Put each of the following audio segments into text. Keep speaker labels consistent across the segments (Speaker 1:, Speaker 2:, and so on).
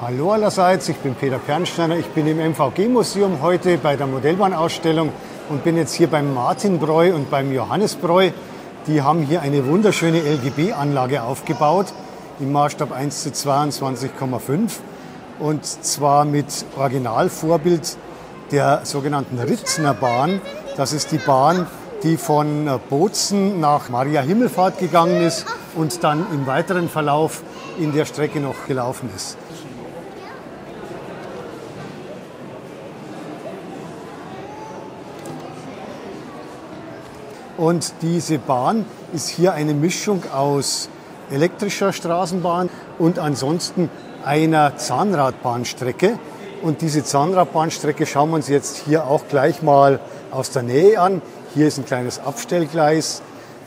Speaker 1: Hallo allerseits, ich bin Peter Pernsteiner, ich bin im MVG-Museum heute bei der Modellbahnausstellung und bin jetzt hier beim Martin Breu und beim Johannes Breu. Die haben hier eine wunderschöne LGB-Anlage aufgebaut im Maßstab 1:22,5 und zwar mit Originalvorbild der sogenannten Ritzner Bahn. Das ist die Bahn, die von Bozen nach Maria Himmelfahrt gegangen ist und dann im weiteren Verlauf in der Strecke noch gelaufen ist. Und diese Bahn ist hier eine Mischung aus elektrischer Straßenbahn und ansonsten einer Zahnradbahnstrecke. Und diese Zahnradbahnstrecke schauen wir uns jetzt hier auch gleich mal aus der Nähe an. Hier ist ein kleines Abstellgleis.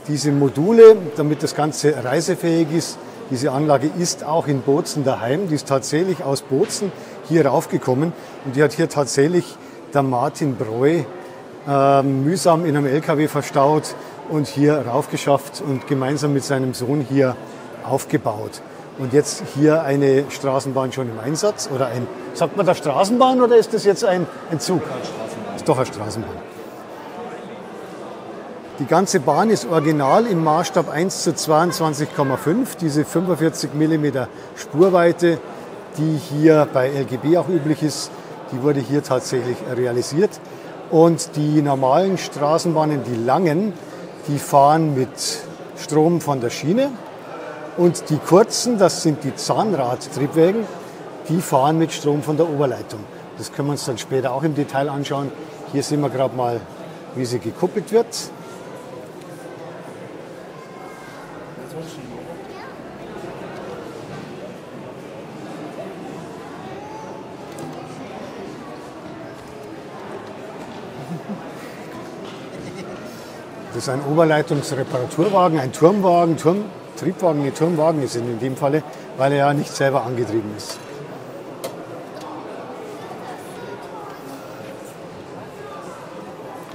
Speaker 1: Diese Module, damit das Ganze reisefähig ist, diese Anlage ist auch in Bozen daheim. Die ist tatsächlich aus Bozen hier raufgekommen und die hat hier tatsächlich der Martin Breu mühsam in einem LKW verstaut und hier raufgeschafft und gemeinsam mit seinem Sohn hier aufgebaut. Und jetzt hier eine Straßenbahn schon im Einsatz oder sagt man da Straßenbahn oder ist das jetzt ein Zug? Das ist doch eine Straßenbahn. Die ganze Bahn ist original im Maßstab 1:22,5, diese 45 mm Spurweite, die hier bei LGB auch üblich ist, die wurde hier tatsächlich realisiert. Und die normalen Straßenbahnen, die langen, die fahren mit Strom von der Schiene. Und die kurzen, das sind die Zahnradtriebwägen, die fahren mit Strom von der Oberleitung. Das können wir uns dann später auch im Detail anschauen. Hier sehen wir gerade mal, wie sie gekuppelt wird. Das ist ein Oberleitungsreparaturwagen, ein Turmwagen, Turmwagen ist in dem Falle, weil er ja nicht selber angetrieben ist.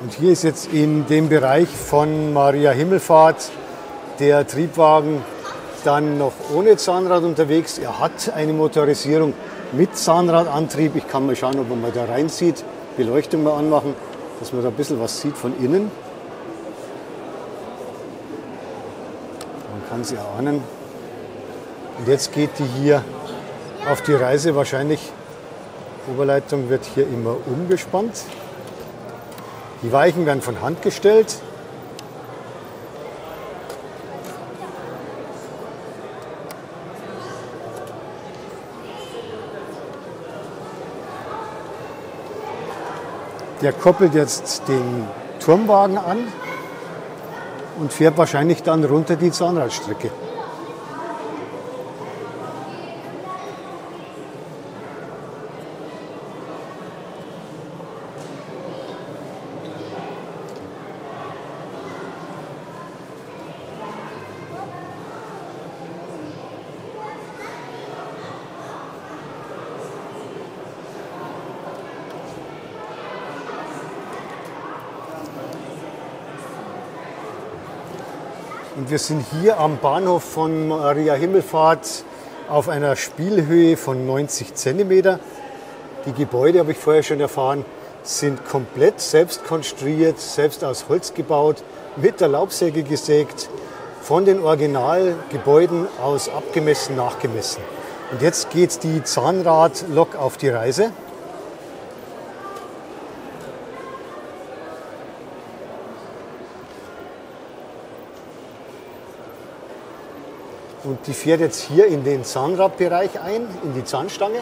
Speaker 1: Und hier ist jetzt in dem Bereich von Maria Himmelfahrt der Triebwagen dann noch ohne Zahnrad unterwegs. Er hat eine Motorisierung mit Zahnradantrieb. Ich kann mal schauen, ob man mal da rein sieht. Beleuchtung mal anmachen, dass man da ein bisschen was sieht von innen. Kann sie erahnen. Und jetzt geht die hier auf die Reise wahrscheinlich. Die Oberleitung wird hier immer umgespannt. Die Weichen werden von Hand gestellt. Der koppelt jetzt den Turmwagen an und fährt wahrscheinlich dann runter die Zahnradstrecke. Und wir sind hier am Bahnhof von Maria Himmelfahrt auf einer Spielhöhe von 90 cm. Die Gebäude, habe ich vorher schon erfahren, sind komplett selbst konstruiert, selbst aus Holz gebaut, mit der Laubsäge gesägt, von den Originalgebäuden aus abgemessen, nachgemessen. Und jetzt geht die Zahnradlok auf die Reise. Und die fährt jetzt hier in den Zahnradbereich ein, in die Zahnstange.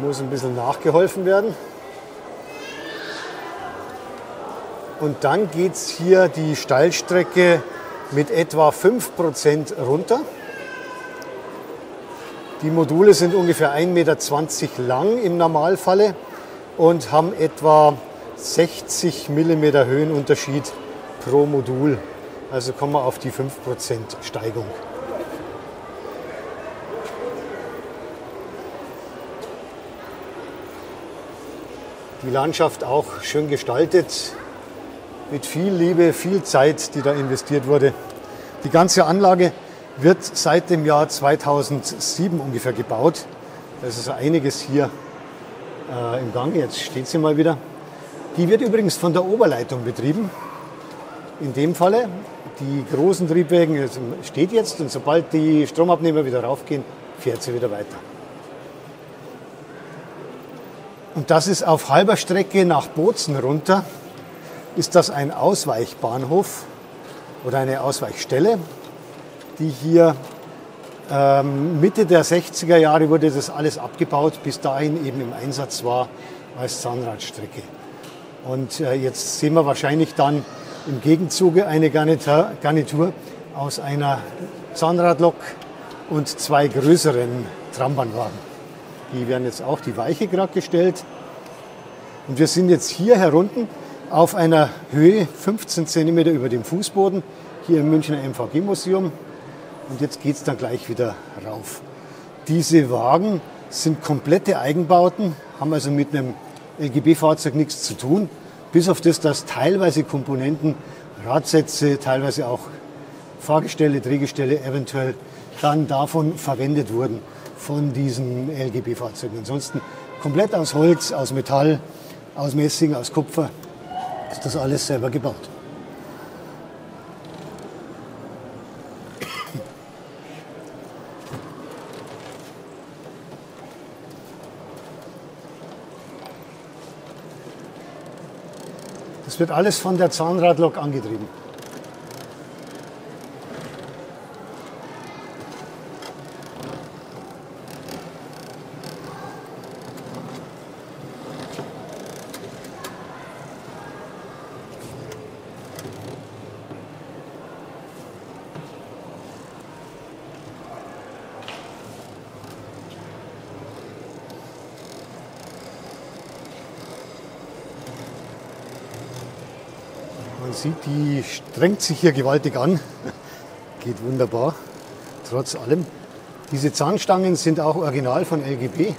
Speaker 1: Muss ein bisschen nachgeholfen werden. Und dann geht es hier die Steilstrecke mit etwa 5% runter. Die Module sind ungefähr 1,20 Meter lang im Normalfalle und haben etwa 60 mm Höhenunterschied pro Modul. Also kommen wir auf die 5% Steigung. Die Landschaft auch schön gestaltet mit viel Liebe, viel Zeit, die da investiert wurde. Die ganze Anlage wird seit dem Jahr 2007 ungefähr gebaut. Da ist also einiges hier im Gange. Jetzt steht sie mal wieder. Die wird übrigens von der Oberleitung betrieben. In dem Falle, die großen Triebwagen steht jetzt und sobald die Stromabnehmer wieder raufgehen, fährt sie wieder weiter. Und das ist auf halber Strecke nach Bozen runter, ist das ein Ausweichbahnhof oder eine Ausweichstelle, die hier Mitte der 60er Jahre wurde das alles abgebaut, bis dahin eben im Einsatz war als Zahnradstrecke. Und jetzt sehen wir wahrscheinlich dann im Gegenzuge eine Garnitur aus einer Zahnradlok und 2 größeren Trambahnwagen. Die werden jetzt auch die Weiche gerade gestellt. Und wir sind jetzt hier herunten auf einer Höhe 15 cm über dem Fußboden, hier im Münchner MVG-Museum. Und jetzt geht es dann gleich wieder rauf. Diese Wagen sind komplette Eigenbauten, haben also mit einem LGB-Fahrzeug nichts zu tun, bis auf das, dass teilweise Komponenten, Radsätze, teilweise auch Fahrgestelle, Drehgestelle eventuell dann davon verwendet wurden, von diesen LGB-Fahrzeugen. Ansonsten komplett aus Holz, aus Metall, aus Messing, aus Kupfer ist das alles selber gebaut. Das wird alles von der Zahnradlok angetrieben. Man sieht, die strengt sich hier gewaltig an. Geht wunderbar, trotz allem. Diese Zahnstangen sind auch original von LGB.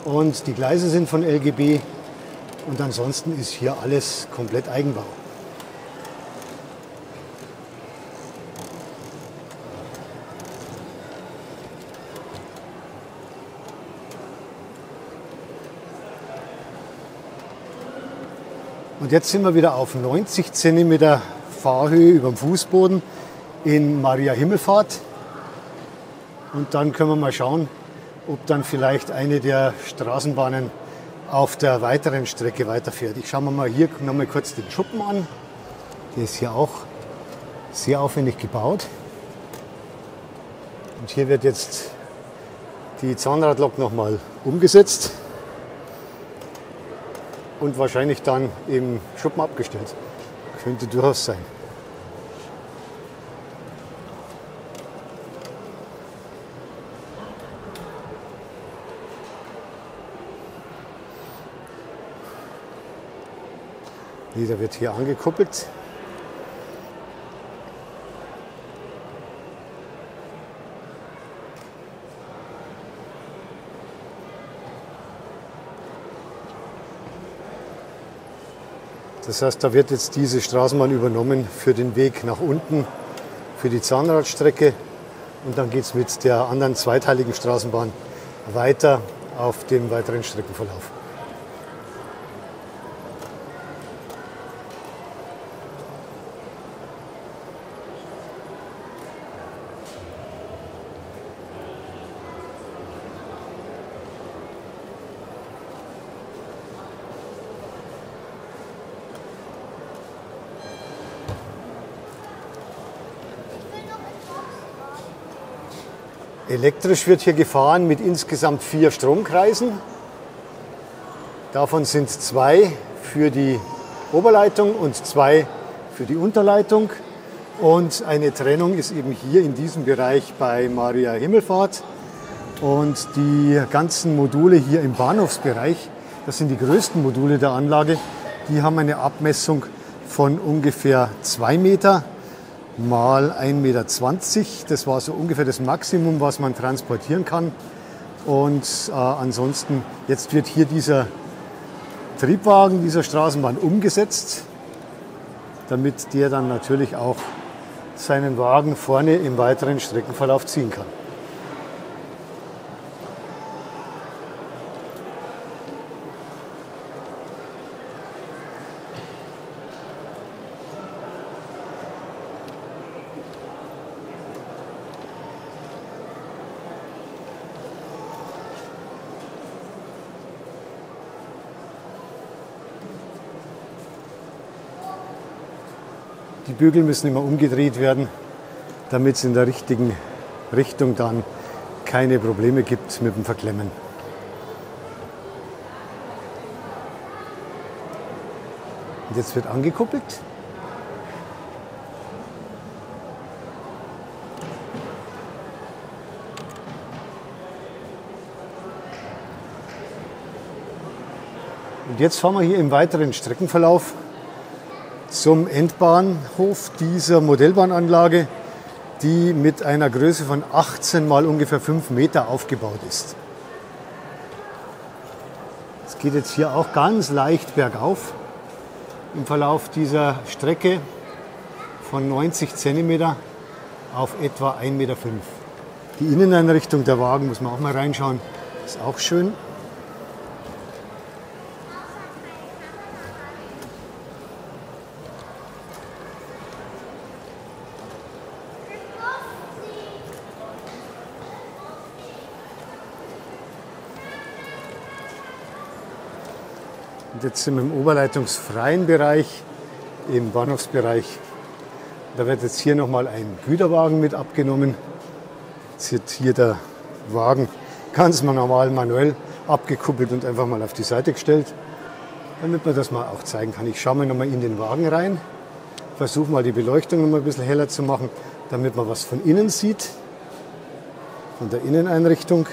Speaker 1: Und die Gleise sind von LGB. Und ansonsten ist hier alles komplett Eigenbau. Und jetzt sind wir wieder auf 90 cm Fahrhöhe über dem Fußboden in Maria Himmelfahrt. Und dann können wir mal schauen, ob dann vielleicht eine der Straßenbahnen auf der weiteren Strecke weiterfährt. Ich schaue mir mal hier noch mal kurz den Schuppen an. Der ist hier auch sehr aufwendig gebaut. Und hier wird jetzt die Zahnradlok noch mal umgesetzt. Und wahrscheinlich dann im Schuppen abgestellt. Könnte durchaus sein. Jeder wird hier angekuppelt. Das heißt, da wird jetzt diese Straßenbahn übernommen für den Weg nach unten, für die Zahnradstrecke. Und dann geht es mit der anderen zweiteiligen Straßenbahn weiter auf dem weiteren Streckenverlauf. Elektrisch wird hier gefahren mit insgesamt 4 Stromkreisen. Davon sind 2 für die Oberleitung und 2 für die Unterleitung. Und eine Trennung ist eben hier in diesem Bereich bei Maria Himmelfahrt. Und die ganzen Module hier im Bahnhofsbereich, das sind die größten Module der Anlage, die haben eine Abmessung von ungefähr 2 Meter mal 1,20 Meter. Das war so ungefähr das Maximum, was man transportieren kann. Und ansonsten, jetzt wird hier dieser Triebwagen dieser Straßenbahn umgesetzt damit der dann natürlich auch seinen Wagen vorne im weiteren Streckenverlauf ziehen kann. Die Bügel müssen immer umgedreht werden, damit es in der richtigen Richtung dann keine Probleme gibt mit dem Verklemmen. Und jetzt wird angekuppelt. Und jetzt fahren wir hier im weiteren Streckenverlauf zum Endbahnhof dieser Modellbahnanlage, die mit einer Größe von 18 mal ungefähr 5 Meter aufgebaut ist. Es geht jetzt hier auch ganz leicht bergauf im Verlauf dieser Strecke von 90 cm auf etwa 1,5 Meter. Die Inneneinrichtung der Wagen, muss man auch mal reinschauen, ist auch schön. Und jetzt sind wir im oberleitungsfreien Bereich, im Bahnhofsbereich. Da wird jetzt hier nochmal ein Güterwagen mit abgenommen. Jetzt wird hier der Wagen ganz normal manuell abgekuppelt und einfach mal auf die Seite gestellt, damit man das mal auch zeigen kann. Ich schaue mal nochmal in den Wagen rein, versuche mal die Beleuchtung noch mal ein bisschen heller zu machen, damit man was von innen sieht, von der Inneneinrichtung.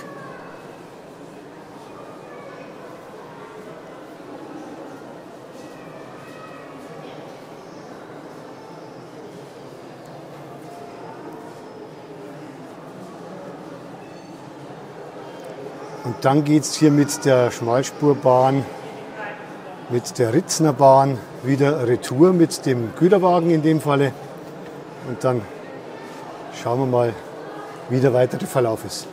Speaker 1: Und dann geht es hier mit der Schmalspurbahn, mit der Ritzner Bahn wieder retour mit dem Güterwagen in dem Falle. Und dann schauen wir mal, wie der weitere Verlauf ist.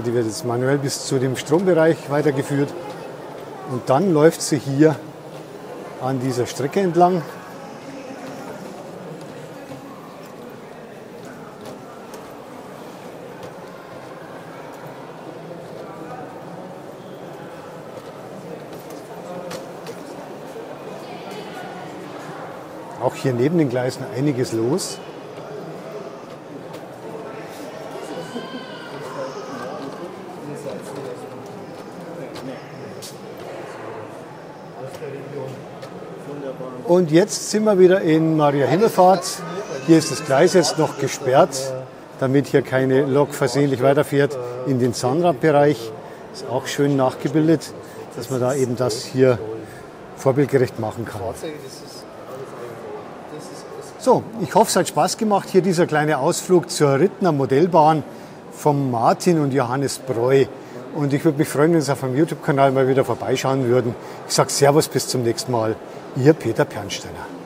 Speaker 1: Die wird jetzt manuell bis zu dem Strombereich weitergeführt. Und dann läuft sie hier an dieser Strecke entlang. Auch hier neben den Gleisen einiges los. Und jetzt sind wir wieder in Maria Himmelfahrt. Hier ist das Gleis jetzt noch gesperrt, damit hier keine Lok versehentlich weiterfährt in den Zahnradbereich. Ist auch schön nachgebildet, dass man da eben das hier vorbildgerecht machen kann. So, ich hoffe, es hat Spaß gemacht. Hier dieser kleine Ausflug zur Rittner Modellbahn vom Martin und Johannes Breu. Und ich würde mich freuen, wenn Sie auf meinem YouTube-Kanal mal wieder vorbeischauen würden. Ich sage Servus, bis zum nächsten Mal. Ihr Peter Pernsteiner.